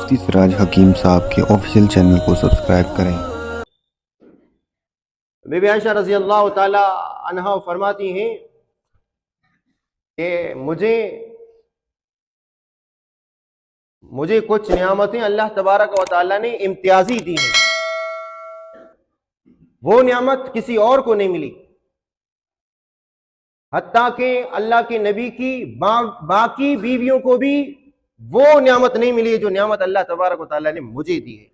मुफ्ती सिराज हकीम साहब के official channel को सब्सक्राइब करें। बीबी आयशा रजी अल्लाह ताला अन्हा फरमाती हैं कि मुझे कुछ नियामतें अल्लाह तबारक व तआला ने इम्तियाजी दी हैं, वो नियामत किसी और को नहीं मिली। हत्ता कि अल्लाह के नबी की बाकी बीवियों को भी वो नियामत नहीं मिली है जो नियामत अल्लाह तबारक व तआला ने मुझे दी है।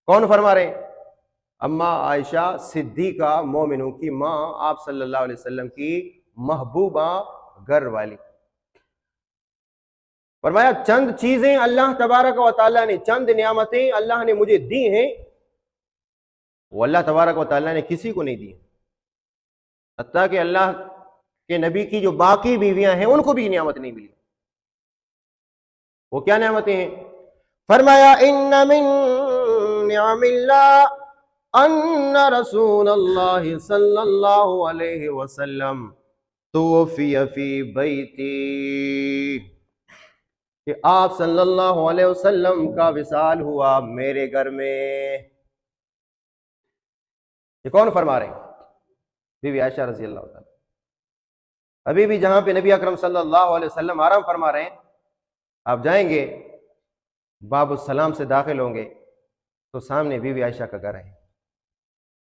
कौन फरमा रहे हैं? अम्मा आयशा सिद्दीका मोमिनों की माँ, आप सल्लल्लाहु अलैहि वसल्लम की महबूबा घर वाली। फरमाया चंद चीजें अल्लाह तबारक व तआला ने, चंद नियामतें अल्लाह ने मुझे दी हैं, वो अल्लाह तबारक व तआला ने किसी को नहीं दी। हत्ता कि अल्लाह के नबी की जो बाकी बीवियां हैं उनको भी नियामत नहीं मिली। वो क्या नियामतें हैं? फरमाया इन्ना मिन नियामिल्लाह अन्ना रसूलल्लाह सल्लल्लाहु अलैहि वसल्लम तुवफ़िया फी बैती, कि आप सल्लल्लाहु अलैहि वसल्लम का विसाल हुआ मेरे घर में। ये कौन फरमा रहे हैं? बीबी आयशा रज़ी अल्लाह ताला। अभी भी जहां पे नबी अकरम सल्लल्लाहु अलैहि वसल्लम आराम फरमा रहे हैं, आप जाएंगे बाब सलाम से दाखिल होंगे तो सामने बीबी आयशा का घर है।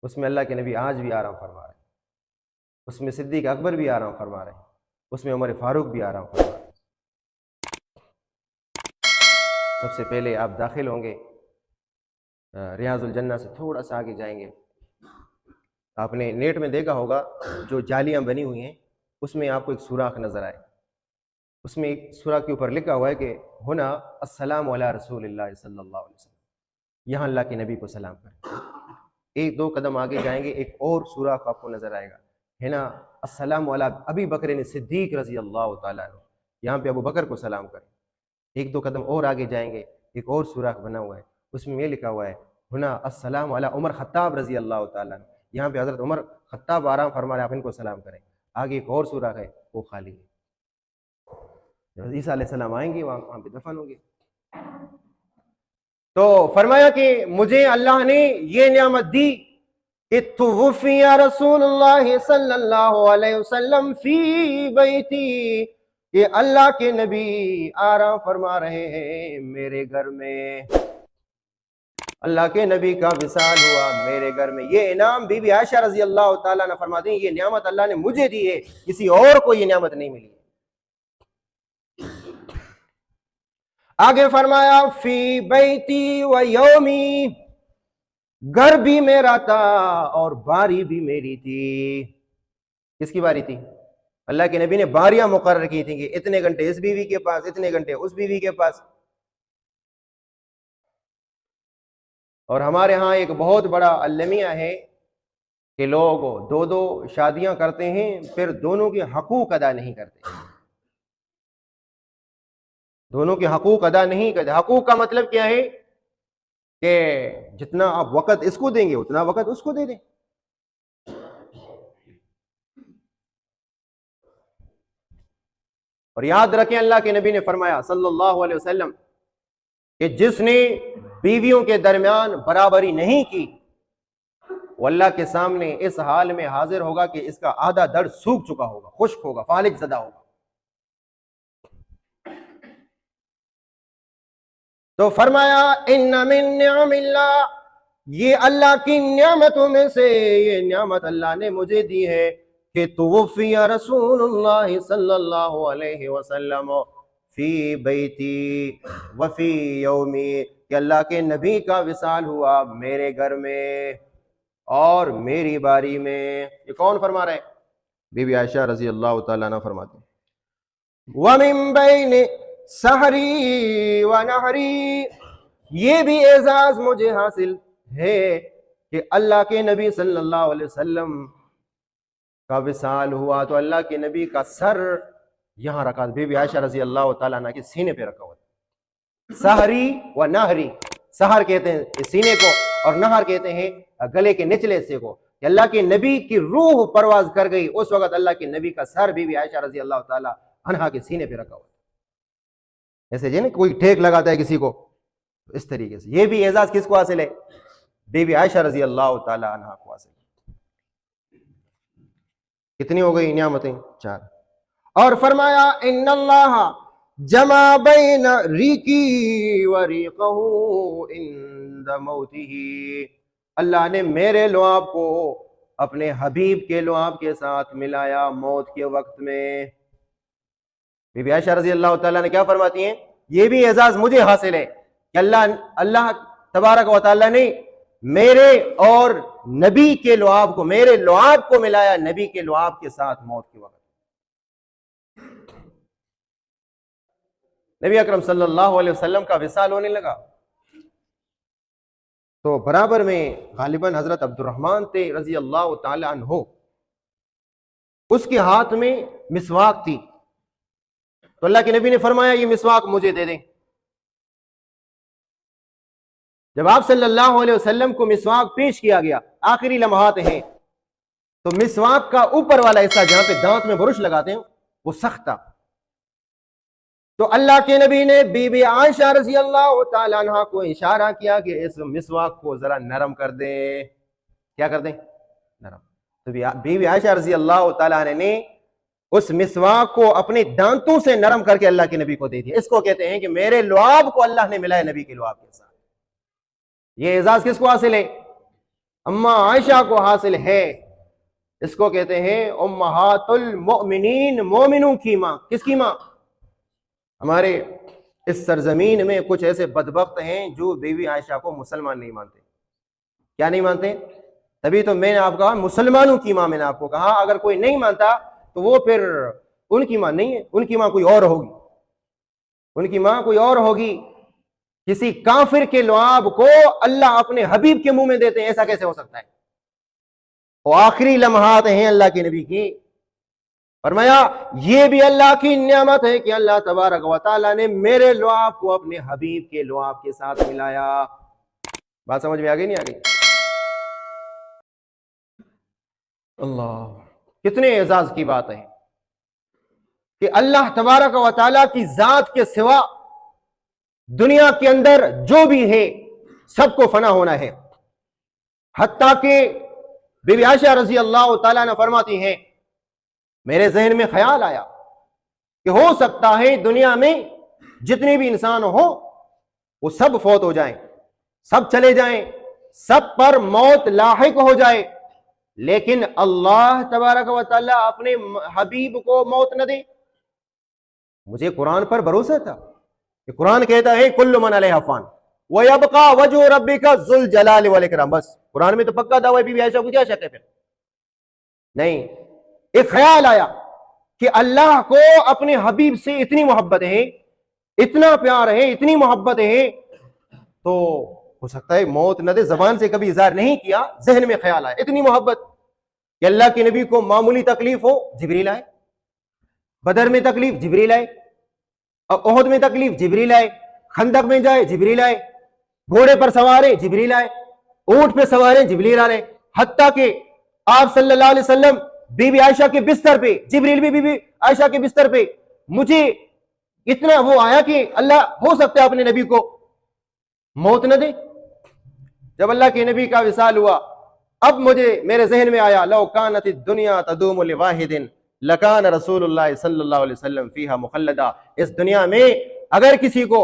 उसमें अल्लाह के नबी आज भी आराम फरमा रहे हैं, उसमें सिद्दीक अकबर भी आराम फरमा रहे हैं, उसमें उमर फारूक भी आराम फरमा रहे हैं। सबसे पहले आप दाखिल होंगे, रियाजुल जन्ना से थोड़ा सा आगे जाएंगे, आपने नेट में देखा होगा जो जालियां बनी हुई हैं उसमें आपको एक सुराख नजर आए, उसमें एक सुराख के ऊपर लिखा हुआ है कि हुना अस्सलामु अला रसूलिल्लाह सल्लल्लाहु अलैहि वसल्लम, यहाँ अल्लाह के नबी को सलाम करें। एक दो कदम आगे जाएंगे एक और सुराख आपको नजर आएगा, है ना, अस्सलामु अला अबी बकर सिद्दीक रजी अल्लाह ताला अन्हु, यहाँ पे अबू बकर को सलाम करें। एक दो कदम और आगे जाएंगे एक और सुराख बना हुआ है, उसमें ये लिखा हुआ है हुना अस्सलामु अला उमर खत्ताब रजी अल्लाह ताला अन्हु, यहाँ पे हजरत उमर खत्ताब आराम फरमा रहे, आप इनको सलाम करें। आगे एक और सुराख है वो खाली है, ईसा अलैहिस्सलाम आएंगे वहां पे दफन होंगे। तो फरमाया कि मुझे अल्लाह ने ये नियामत दी कि तुवफ़िया रसूलुल्लाह सल्लल्लाहु अलैहि वसल्लम फी बैती, कि अल्लाह के नबी आराम फरमा रहे हैं मेरे घर में, अल्लाह के नबी का विसाल हुआ मेरे घर में। ये इनाम बीबी आयशा रजी अल्लाह ताला ने फरमाती हैं, ये नियामत अल्लाह ने मुझे दी है, किसी और को ये नियामत नहीं मिली। आगे फरमाया फी बैती व यौमी, घर भी मेरा था और बारी भी मेरी थी। किसकी बारी थी? अल्लाह के नबी ने बारियां मुकर्रर की थी कि इतने घंटे इस बीवी के पास, इतने घंटे उस बीवी के पास। और हमारे यहाँ एक बहुत बड़ा अलमिया है कि लोग दो दो शादियां करते हैं फिर दोनों के हकूक अदा नहीं करते, दोनों के हकूक अदा नहीं करते। हकूक का मतलब क्या है कि जितना आप वक़्त इसको देंगे उतना वक़्त उसको दे दें। और याद रखें अल्लाह के नबी ने फरमाया सल्लल्लाहु अलैहि वसल्लम कि जिसने बीवियों के दरमियान बराबरी नहीं की वो अल्लाह के सामने इस हाल में हाजिर होगा कि इसका आधा दर्द सूख चुका होगा, खुश्क होगा, फालिज ज़दा होगा। तो फरमाया इन्ना मिन निअमिल्लाह, ये अल्लाह की नियामतों में से ये नियामत अल्लाह ने मुझे दी है कि तुवफ़िया रसूलुल्लाह सल्लल्लाहु अलैहि वसल्लम फी बैती व फी यौमी, कि अल्लाह के नबी का विसाल हुआ मेरे घर में और मेरी बारी में। ये कौन फरमा रहे? बीबी आयशा रजी अल्लाह ताला अन्हा फरमाते व मिन बैन सहरी व नहरी, ये भी एजाज मुझे हासिल है कि अल्लाह के नबी सल्लल्लाहु अलैहि वसल्लम का विसाल हुआ तो अल्लाह के नबी का सर यहां रखा, बीबी आयशा रजी अल्लाह ताला अन्हा के सीने पे रखा हुआ। सहरी व नहरी, सहर कहते हैं सीने को और नहर कहते हैं गले के निचले हिस्से को। अल्लाह के नबी की रूह परवाज कर गई उस वक्त अल्लाह के नबी का सर बीबी आयशा रजी अल्लाह ताला अन्हा के सीने पे रखा हुआ। ऐसे जी ना कोई ठेक लगाता है किसी को اس طریقے سے یہ بھی اعزاز کس کو حاصل ہے؟ بی بی عائشہ رضی اللہ تعالی عنہا کو حاصل ہے۔ کتنی ہو گئی نعمتیں؟ 4۔ اور فرمایا ان اللہ جمع بین ریقی و ریقہ عند موتہ، اللہ نے میرے لعاب کو اپنے حبیب کے لعاب کے ساتھ ملایا موت کے وقت میں۔ بی بی عائشہ رضی اللہ تعالیٰ نے کیا فرماتی ہیں؟ یہ بھی اعزاز مجھے حاصل ہے کہ اللہ تبارک و تعالیٰ نے میرے اور نبی کے لعاب کو، میرے لعاب کو ملایا نبی کے لعاب کے ساتھ موت کے وقت۔ نبی اکرم صلی اللہ علیہ وسلم کا وصال ہونے لگا تو برابر میں غالباً حضرت عبد الرحمن تھے رضی اللہ تعالی عنہ، اس کے ہاتھ میں مسواک تھی، تو اللہ کے نبی نے فرمایا یہ مسواک مجھے دے دیں۔ جب آپ صلی اللہ علیہ وسلم کو مسواک پیش کیا گیا، آخری لمحات ہیں، تو مسواک کا اوپر والا حصہ جہاں پہ دانت میں برش لگاتے ہیں وہ سخت تھا، تو اللہ کے نبی نے بی بی عائشہ رضی اللہ تعالیٰ عنہ کو اشارہ کیا کہ اس مسواک کو ذرا نرم کر دیں۔ کیا کر دیں؟ نرم۔ تو بی بی عائشہ رضی اللہ تعالیٰ عنہ نے اس مسواک کو اپنے دانتوں سے نرم کر کے اللہ کے نبی کو دے دیا۔ اس کو کہتے ہیں کہ میرے لعاب کو اللہ نے ملایا نبی کے لعاب کے ساتھ۔ یہ اعزاز کس کو حاصل ہے؟ اما عائشہ کو حاصل ہے۔ اس کو کہتے ہیں امہات المؤمنین، مومنوں کی ماں۔ کس کی ماں؟ ہمارے اس سرزمین میں کچھ ایسے بدبخت ہیں جو بی بی عائشہ کو مسلمان نہیں مانتے۔ کیا نہیں مانتے؟ تبھی تو میں نے آپ کو کہا مسلمانوں کی ماں، میں نے آپ کو کہا اگر کوئی نہیں مانتا تو وہ پھر ان کی ماں نہیں ہے، ان کی ماں کوئی اور ہوگی، ان کی ماں کوئی اور ہوگی۔ کسی کافر کے لعاب کو اللہ اپنے حبیب کے منہ میں دیتے ہیں، ایسا کیسے ہو سکتا ہے؟ وہ آخری لمحات ہیں اللہ کے نبی کی۔ فرمایا یہ بھی اللہ کی نعمت ہے کہ اللہ تبارک و تعالیٰ نے میرے لعاب کو اپنے حبیب کے لعاب کے ساتھ ملایا۔ بات سمجھ میں آ گئی نہیں آ گئی؟ اللہ، کتنے اعزاز کی بات ہے کہ اللہ تبارک و تعالیٰ کی ذات کے سوا دنیا کے اندر جو بھی ہے سب کو فنا ہونا ہے۔ حتیٰ کہ بی بی عائشہ رضی اللہ تعالیٰ نے فرماتی ہیں میرے ذہن میں خیال آیا کہ ہو سکتا ہے دنیا میں جتنے بھی انسان ہو وہ سب فوت ہو جائیں، سب چلے جائیں، سب پر موت لاحق ہو جائے، لیکن اللہ تبارک و تعالیٰ اپنے حبیب کو موت نہ دے۔ مجھے قرآن پر بھروسہ تھا کہ قرآن کہتا ہے کل من علیہا فان وَيَبْقَى وَجْهُ رَبِّكَ ذُو الْجَلَالِ وَالْإِكْرَامِ۔ بس قرآن میں تو پکا دعویٰ بی بی عائشہ کو کیا شک ہے پھر؟ نہیں، ایک خیال آیا کہ اللہ کو اپنے حبیب سے اتنی محبت ہے، اتنا پیار ہے، اتنی محبت ہے، تو ہو سکتا ہے موت نہ دے۔ زبان سے کبھی اظہار نہیں کیا، ذہن میں خیال آیا اتنی محبت کہ اللہ کے نبی کو معمولی تکلیف ہو جبریل آئے، بدر میں تکلیف جبریل آئے، احد میں تکلیف جبریل آئے، خندق میں جائے جبریل آئے، گھوڑے پر سوارے جبریل آئے، اونٹ پہ سوارے جبریل آئے، حتیٰ کہ آپ صلی اللہ علیہ وسلم بی بی عائشہ کے بستر پہ، جبریل بھی بی بی عائشہ کے بستر پہ، مجھے اتنا وہ آیا کہ اللہ ہو سکتا ہے اپنے نبی کو موت نہ دے۔ جب اللہ کے نبی کا وصال ہوا، اب مجھے میرے ذہن میں آیا لو کانت الدنیا تدوم لواحد لکان رسول اللہ صلی اللہ علیہ وسلم فیہا مخلدا۔ اس دنیا میں اگر کسی کو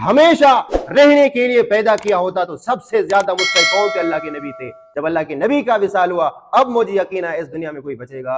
ہمیشہ رہنے کے لیے پیدا کیا ہوتا تو سب سے زیادہ مستحق کون تھے؟ اللہ کے نبی تھے۔ جب اللہ کے نبی کا وصال ہوا اب مجھے یقین ہے اس دنیا میں کوئی بچے گا